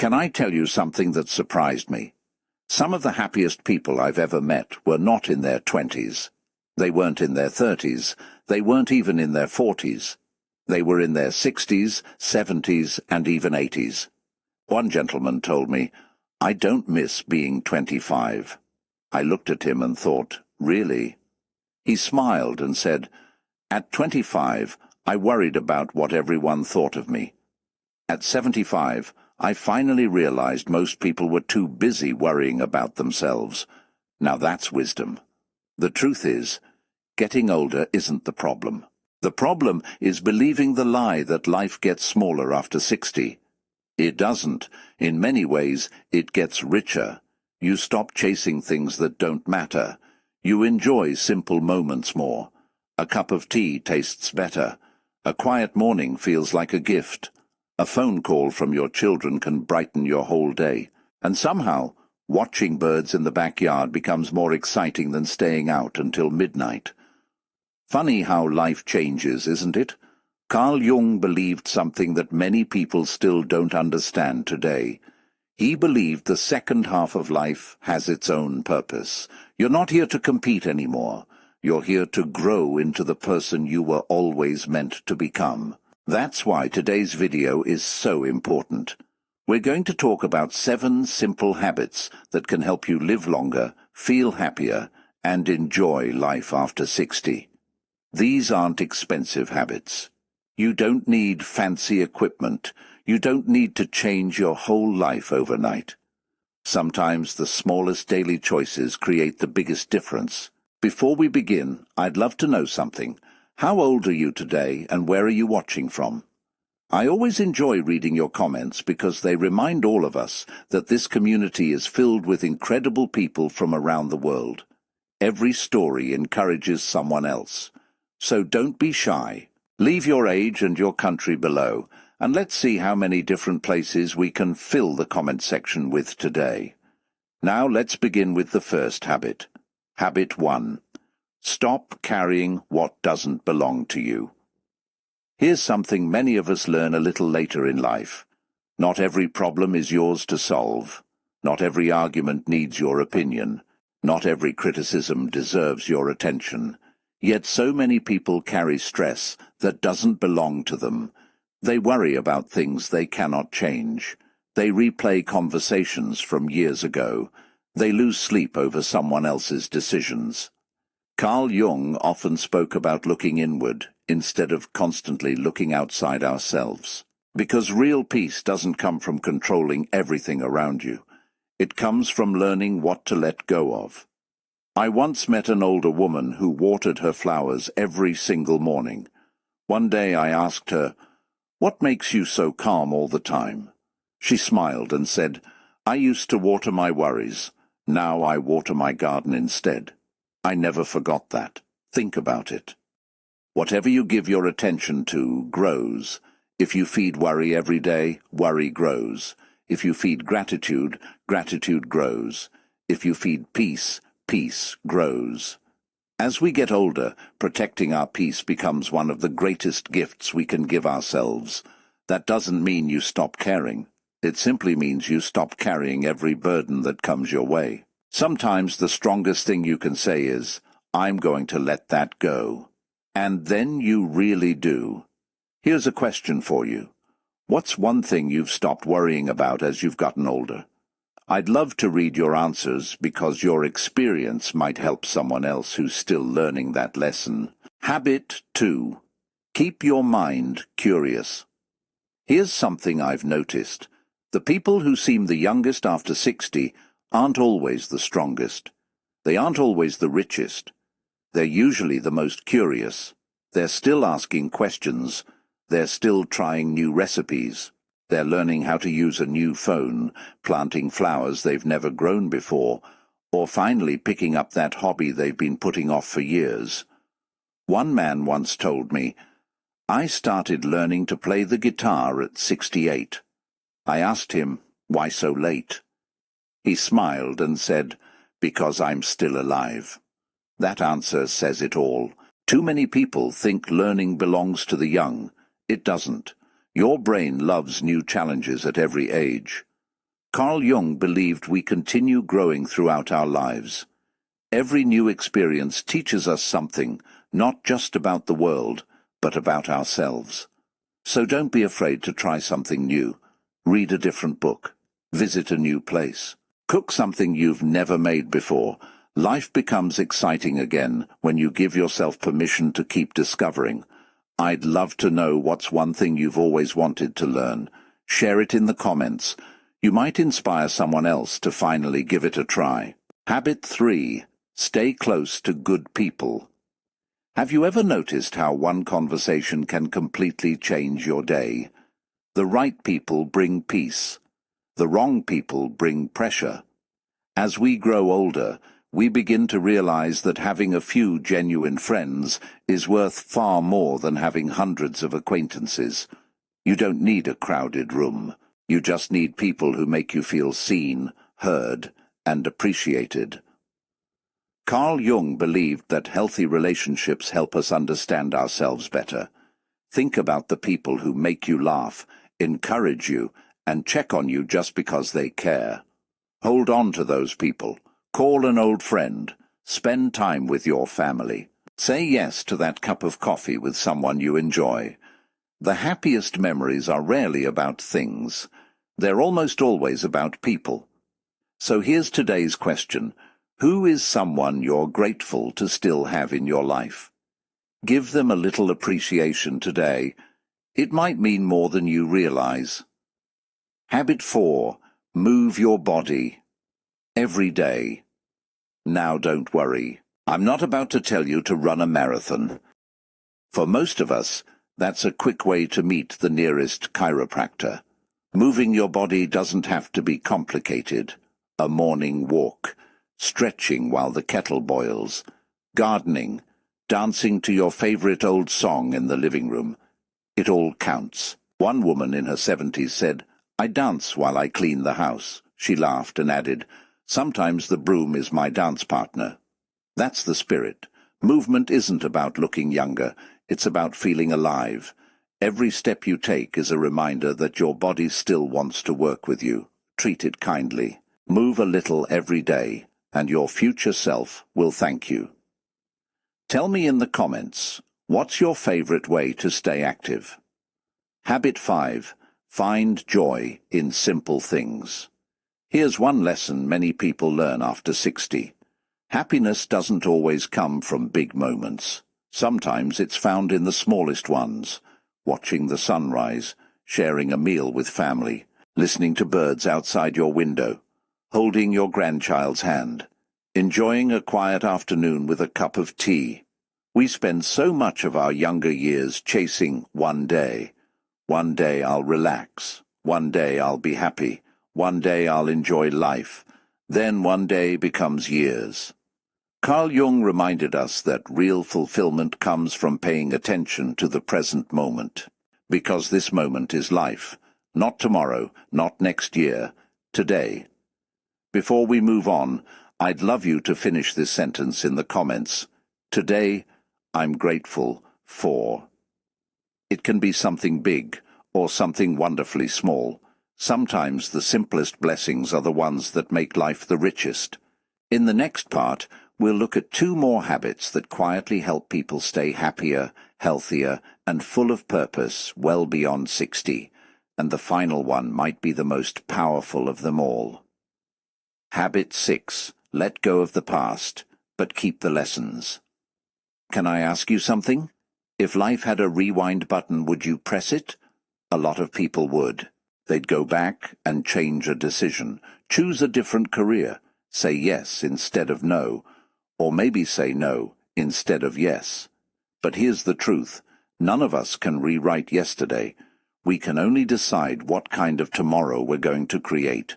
Can I tell you something that surprised me? Some of the happiest people I've ever met were not in their 20s. They weren't in their 30s. They weren't even in their 40s. They were in their 60s, 70s, and even 80s. One gentleman told me, "I don't miss being 25. I looked at him and thought, really? He smiled and said, "At 25, I worried about what everyone thought of me. At 75, I finally realized most people were too busy worrying about themselves." Now that's wisdom. The truth is, getting older isn't the problem. The problem is believing the lie that life gets smaller after 60. It doesn't. In many ways, it gets richer. You stop chasing things that don't matter. You enjoy simple moments more. A cup of tea tastes better. A quiet morning feels like a gift. A phone call from your children can brighten your whole day. And somehow, watching birds in the backyard becomes more exciting than staying out until midnight. Funny how life changes, isn't it? Carl Jung believed something that many people still don't understand today. He believed the second half of life has its own purpose. You're not here to compete anymore. You're here to grow into the person you were always meant to become. That's why today's video is so important. We're going to talk about 7 simple habits that can help you live longer, feel happier, and enjoy life after 60. These aren't expensive habits. You don't need fancy equipment. You don't need to change your whole life overnight. Sometimes the smallest daily choices create the biggest difference. Before we begin, I'd love to know something. How old are you today, and where are you watching from? I always enjoy reading your comments because they remind all of us that this community is filled with incredible people from around the world. Every story encourages someone else. So don't be shy. Leave your age and your country below, and let's see how many different places we can fill the comment section with today. Now let's begin with the first habit. Habit 1. Stop carrying what doesn't belong to you. Here's something many of us learn a little later in life. Not every problem is yours to solve. Not every argument needs your opinion. Not every criticism deserves your attention. Yet so many people carry stress that doesn't belong to them. They worry about things they cannot change. They replay conversations from years ago. They lose sleep over someone else's decisions. Carl Jung often spoke about looking inward instead of constantly looking outside ourselves. Because real peace doesn't come from controlling everything around you. It comes from learning what to let go of. I once met an older woman who watered her flowers every single morning. One day I asked her, "What makes you so calm all the time?" She smiled and said, "I used to water my worries. Now I water my garden instead." I never forgot that. Think about it. Whatever you give your attention to grows. If you feed worry every day, worry grows. If you feed gratitude, gratitude grows. If you feed peace, peace grows. As we get older, protecting our peace becomes one of the greatest gifts we can give ourselves. That doesn't mean you stop caring. It simply means you stop carrying every burden that comes your way. Sometimes the strongest thing you can say is, "I'm going to let that go." And then you really do. Here's a question for you. What's one thing you've stopped worrying about as you've gotten older? I'd love to read your answers because your experience might help someone else who's still learning that lesson. Habit 2. Keep your mind curious. Here's something I've noticed. The people who seem the youngest after 60 aren't always the strongest. They aren't always the richest. They're usually the most curious. They're still asking questions. They're still trying new recipes. They're learning how to use a new phone, planting flowers they've never grown before, or finally picking up that hobby they've been putting off for years. One man once told me, "I started learning to play the guitar at 68. I asked him, why so late? He smiled and said, "Because I'm still alive." That answer says it all. Too many people think learning belongs to the young. It doesn't. Your brain loves new challenges at every age. Carl Jung believed we continue growing throughout our lives. Every new experience teaches us something, not just about the world, but about ourselves. So don't be afraid to try something new. Read a different book. Visit a new place. Cook something you've never made before. Life becomes exciting again when you give yourself permission to keep discovering. I'd love to know what's one thing you've always wanted to learn. Share it in the comments. You might inspire someone else to finally give it a try. Habit 3. Stay close to good people. Have you ever noticed how one conversation can completely change your day? The right people bring peace. The wrong people bring pressure. As we grow older, we begin to realize that having a few genuine friends is worth far more than having hundreds of acquaintances. You don't need a crowded room. You just need people who make you feel seen, heard, and appreciated. Carl Jung believed that healthy relationships help us understand ourselves better. Think about the people who make you laugh, encourage you, and check on you just because they care. Hold on to those people. Call an old friend. Spend time with your family. Say yes to that cup of coffee with someone you enjoy. The happiest memories are rarely about things. They're almost always about people. So here's today's question. Who is someone you're grateful to still have in your life? Give them a little appreciation today. It might mean more than you realize. Habit 4. Move your body. Every day. Now don't worry. I'm not about to tell you to run a marathon. For most of us, that's a quick way to meet the nearest chiropractor. Moving your body doesn't have to be complicated. A morning walk, stretching while the kettle boils, gardening, dancing to your favorite old song in the living room. It all counts. One woman in her 70s said, "I dance while I clean the house." She laughed and added, "Sometimes the broom is my dance partner." That's the spirit. Movement isn't about looking younger. It's about feeling alive. Every step you take is a reminder that your body still wants to work with you. Treat it kindly. Move a little every day, and your future self will thank you. Tell me in the comments, what's your favorite way to stay active? Habit 5. Find joy in simple things. Here's one lesson many people learn after 60. Happiness doesn't always come from big moments. Sometimes it's found in the smallest ones. Watching the sunrise, sharing a meal with family, listening to birds outside your window, holding your grandchild's hand, enjoying a quiet afternoon with a cup of tea. We spend so much of our younger years chasing one day. One day I'll relax. One day I'll be happy. One day I'll enjoy life. Then one day becomes years. Carl Jung reminded us that real fulfillment comes from paying attention to the present moment. Because this moment is life. Not tomorrow, not next year, today. Before we move on, I'd love you to finish this sentence in the comments. Today, I'm grateful for. It can be something big or something wonderfully small. Sometimes the simplest blessings are the ones that make life the richest. In the next part, we'll look at 2 more habits that quietly help people stay happier, healthier, and full of purpose well beyond 60. And the final one might be the most powerful of them all. Habit 6. Let go of the past, but keep the lessons. Can I ask you something? If life had a rewind button, would you press it? A lot of people would. They'd go back and change a decision, choose a different career, say yes instead of no, or maybe say no instead of yes. But here's the truth. None of us can rewrite yesterday. We can only decide what kind of tomorrow we're going to create.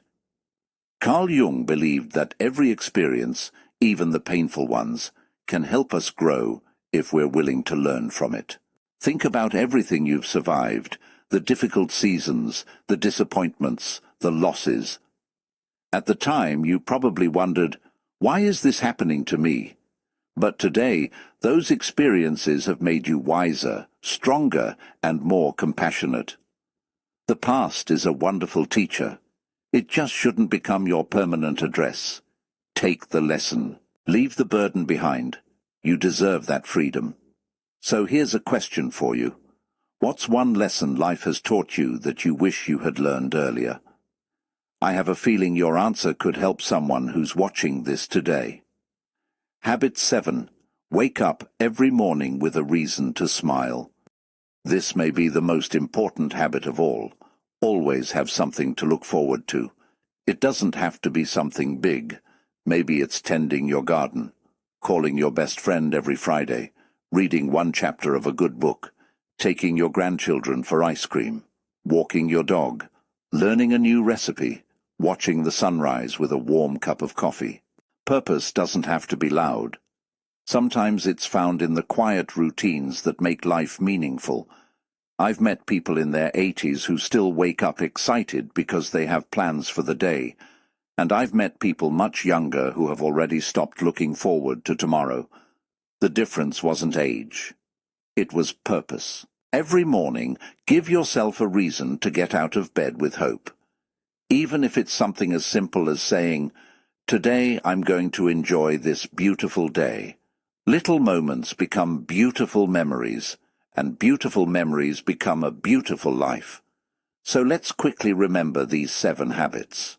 Carl Jung believed that every experience, even the painful ones, can help us grow if we're willing to learn from it. Think about everything you've survived, the difficult seasons, the disappointments, the losses. At the time, you probably wondered, why is this happening to me? But today, those experiences have made you wiser, stronger, and more compassionate. The past is a wonderful teacher. It just shouldn't become your permanent address. Take the lesson. Leave the burden behind. You deserve that freedom. So here's a question for you. What's one lesson life has taught you that you wish you had learned earlier? I have a feeling your answer could help someone who's watching this today. Habit 7. Wake up every morning with a reason to smile. This may be the most important habit of all. Always have something to look forward to. It doesn't have to be something big. Maybe it's tending your garden, calling your best friend every Friday, reading one chapter of a good book, taking your grandchildren for ice cream, walking your dog, learning a new recipe, watching the sunrise with a warm cup of coffee. Purpose doesn't have to be loud. Sometimes it's found in the quiet routines that make life meaningful. I've met people in their 80s who still wake up excited because they have plans for the day, and I've met people much younger who have already stopped looking forward to tomorrow. The difference wasn't age. It was purpose. Every morning, give yourself a reason to get out of bed with hope. Even if it's something as simple as saying, "Today I'm going to enjoy this beautiful day." Little moments become beautiful memories, and beautiful memories become a beautiful life. So let's quickly remember these 7 habits.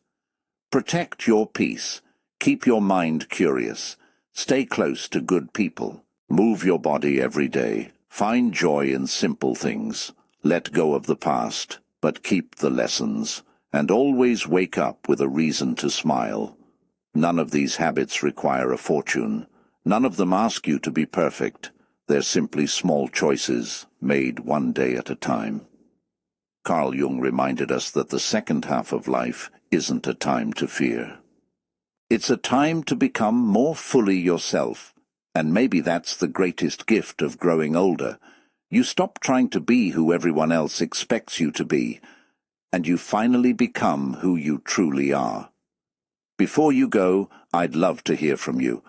Protect your peace. Keep your mind curious. Stay close to good people. Move your body every day. Find joy in simple things. Let go of the past, but keep the lessons. And always wake up with a reason to smile. None of these habits require a fortune. None of them ask you to be perfect. They're simply small choices, made one day at a time. Carl Jung reminded us that the second half of life isn't a time to fear. It's a time to become more fully yourself, and maybe that's the greatest gift of growing older. You stop trying to be who everyone else expects you to be, and you finally become who you truly are. Before you go, I'd love to hear from you.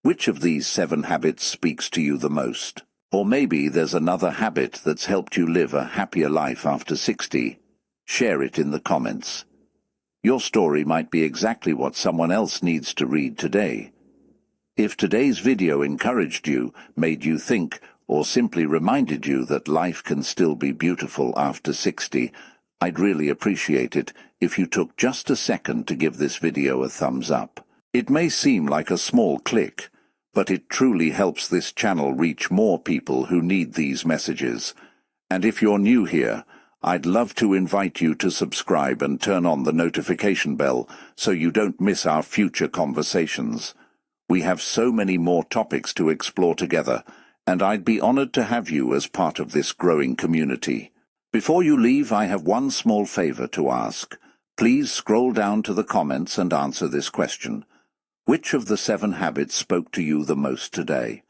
Which of these 7 habits speaks to you the most? Or maybe there's another habit that's helped you live a happier life after 60. Share it in the comments. Your story might be exactly what someone else needs to read today. If today's video encouraged you, made you think, or simply reminded you that life can still be beautiful after 60, I'd really appreciate it if you took just a second to give this video a thumbs up. It may seem like a small click, but it truly helps this channel reach more people who need these messages. And if you're new here, I'd love to invite you to subscribe and turn on the notification bell so you don't miss our future conversations. We have so many more topics to explore together, and I'd be honored to have you as part of this growing community. Before you leave, I have one small favor to ask. Please scroll down to the comments and answer this question. Which of the 7 habits spoke to you the most today?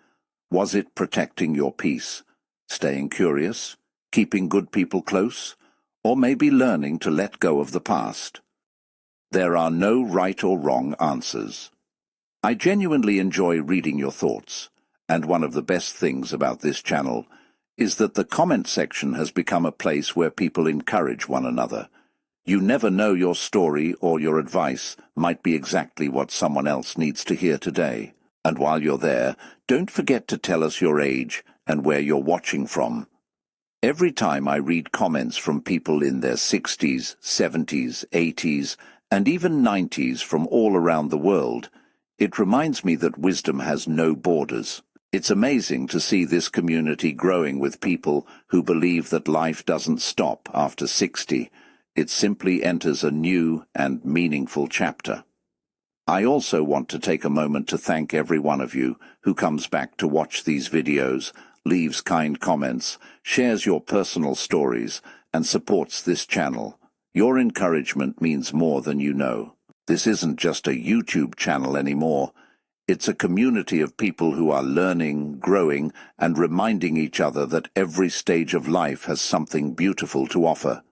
Was it protecting your peace, staying curious, keeping good people close, or maybe learning to let go of the past? There are no right or wrong answers. I genuinely enjoy reading your thoughts, and one of the best things about this channel is that the comment section has become a place where people encourage one another. You never know, your story or your advice might be exactly what someone else needs to hear today. And while you're there, don't forget to tell us your age and where you're watching from. Every time I read comments from people in their 60s, 70s, 80s, and even 90s from all around the world, it reminds me that wisdom has no borders. It's amazing to see this community growing with people who believe that life doesn't stop after 60. It simply enters a new and meaningful chapter. I also want to take a moment to thank every one of you who comes back to watch these videos, leaves kind comments, shares your personal stories, and supports this channel. Your encouragement means more than you know. This isn't just a YouTube channel anymore. It's a community of people who are learning, growing, and reminding each other that every stage of life has something beautiful to offer.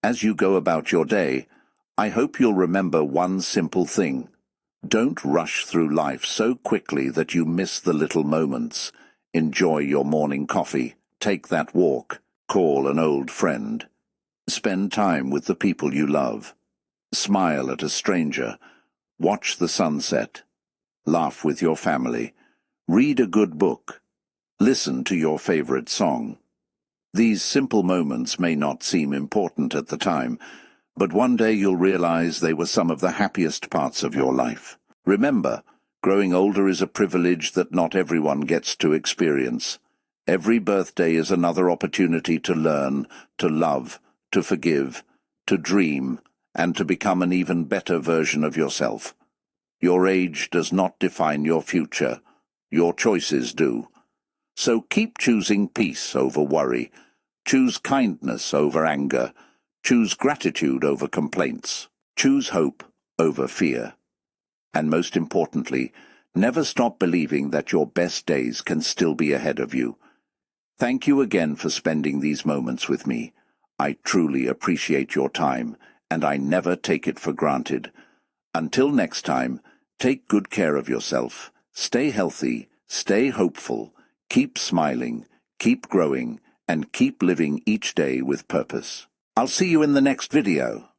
As you go about your day, I hope you'll remember one simple thing. Don't rush through life so quickly that you miss the little moments. Enjoy your morning coffee, take that walk, call an old friend. Spend time with the people you love. Smile at a stranger. Watch the sunset. Laugh with your family. Read a good book. Listen to your favorite song. These simple moments may not seem important at the time, but one day you'll realize they were some of the happiest parts of your life. Remember, growing older is a privilege that not everyone gets to experience. Every birthday is another opportunity to learn, to love, to forgive, to dream, and to become an even better version of yourself. Your age does not define your future. Your choices do. So keep choosing peace over worry. Choose kindness over anger. Choose gratitude over complaints. Choose hope over fear. And most importantly, never stop believing that your best days can still be ahead of you. Thank you again for spending these moments with me. I truly appreciate your time, and I never take it for granted. Until next time, take good care of yourself. Stay healthy, stay hopeful, keep smiling, keep growing, and keep living each day with purpose. I'll see you in the next video.